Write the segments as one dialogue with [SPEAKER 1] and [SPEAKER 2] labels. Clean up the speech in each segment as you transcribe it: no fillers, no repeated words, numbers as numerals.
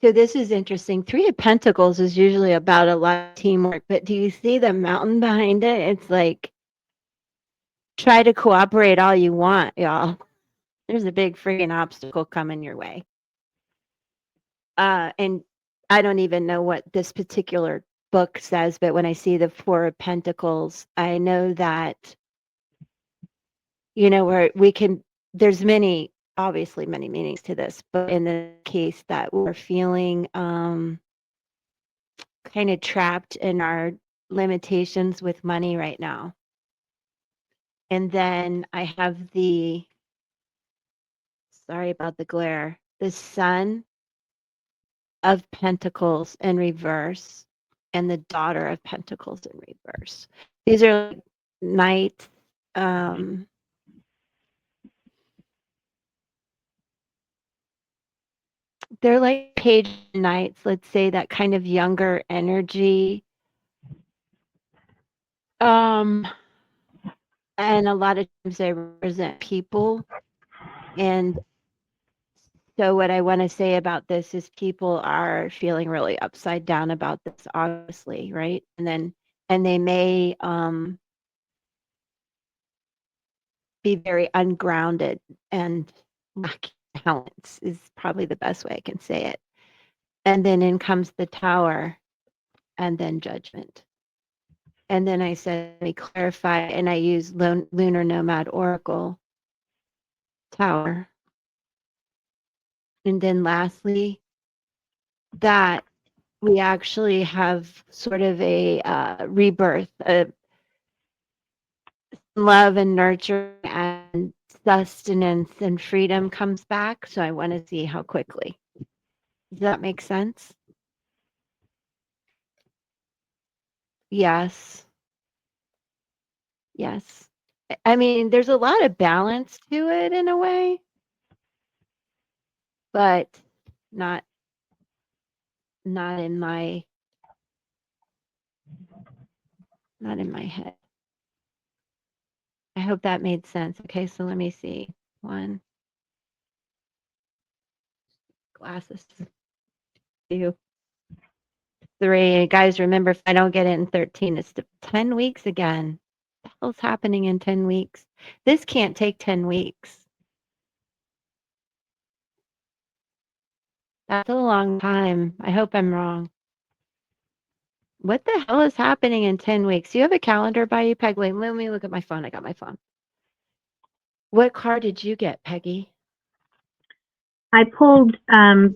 [SPEAKER 1] So this is interesting. Three of Pentacles is usually about a lot of teamwork, but do you see the mountain behind it? It's like, try to cooperate all you want, y'all. There's a big freaking obstacle coming your way. And I don't even know what this particular book says, but when I see the Four of Pentacles, I know that, where we can, there's obviously many meanings to this, but in the case that we're feeling kind of trapped in our limitations with money right now. And then I have sorry about the glare, the Sun of Pentacles in reverse and the Daughter of Pentacles in reverse. These are like night, they're like page nights, let's say, that kind of younger energy. And a lot of times they represent people. And so what I want to say about this is people are feeling really upside down about this, obviously, right? And they may be very ungrounded and lacking balance is probably the best way I can say it. And then in comes the Tower and then Judgment. And then I said, let me clarify, and I use Lunar Nomad Oracle, Tower. And then lastly, that we actually have sort of a rebirth, a love and nurture and sustenance and freedom comes back. So I want to see how quickly. Does that make sense? Yes. Yes. I mean, there's a lot of balance to it in a way, but not in my head. I hope that made sense. Okay, so let me see. 1 glasses. 2 3. Guys, remember, if I don't get it in 13, it's 10 weeks again. What the hell's happening in 10 weeks? This can't take 10 weeks. That's a long time. I hope I'm wrong. What the hell is happening in 10 weeks? Do you have a calendar by you, Peg? Wait, let me look at my phone. I got my phone. What card did you get, Peggy?
[SPEAKER 2] I pulled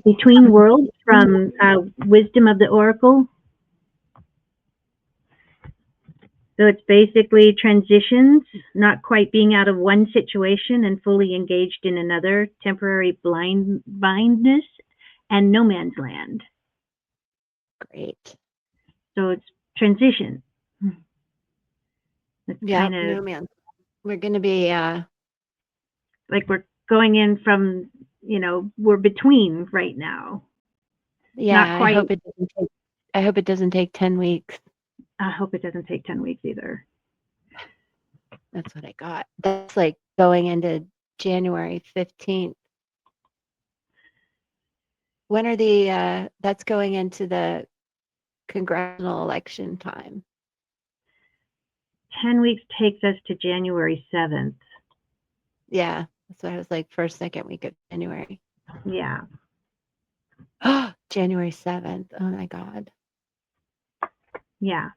[SPEAKER 2] Between Worlds from Wisdom of the Oracle. So it's basically transitions, not quite being out of one situation and fully engaged in another, temporary blindness, and no man's land.
[SPEAKER 1] Great.
[SPEAKER 2] So it's transition. It's
[SPEAKER 1] Yeah, no man. We're going to be
[SPEAKER 2] like we're going in from, we're between right now.
[SPEAKER 1] Yeah,
[SPEAKER 2] not quite.
[SPEAKER 1] I hope it doesn't take 10 weeks.
[SPEAKER 2] I hope it doesn't take 10 weeks either.
[SPEAKER 1] That's what I got. That's like going into January 15th. When are that's going into the congressional election time?
[SPEAKER 2] 10 weeks takes us to January 7th.
[SPEAKER 1] Yeah, that's what I was like, first, second week of January.
[SPEAKER 2] Yeah.
[SPEAKER 1] Oh, January 7th. Oh my God.
[SPEAKER 2] Yeah.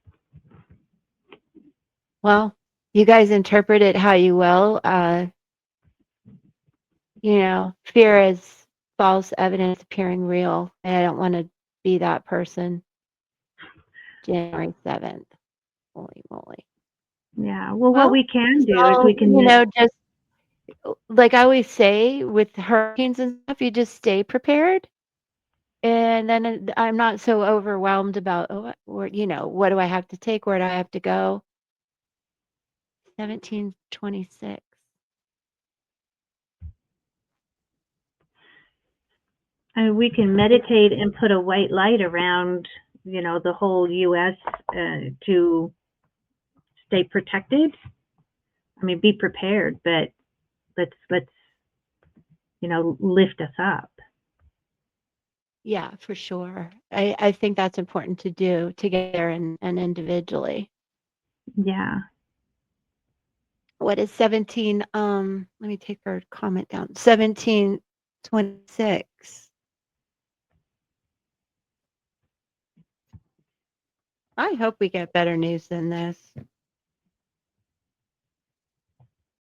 [SPEAKER 1] Well, you guys interpret it how you will. Fear is false evidence appearing real. And I don't want to be that person. January 7th. Holy moly.
[SPEAKER 2] Yeah. Well, what we can do is we can,
[SPEAKER 1] just like I always say with hurricanes and stuff, you just stay prepared. And then I'm not so overwhelmed about, what do I have to take? Where do I have to go? 1726.
[SPEAKER 2] we can meditate and put a white light around, the whole U.S. To stay protected. I mean, be prepared, but let's lift us up.
[SPEAKER 1] Yeah, for sure. I think that's important to do together and individually.
[SPEAKER 2] Yeah.
[SPEAKER 1] What is 17? Let me take her comment down. 1726. I hope we get better news than this.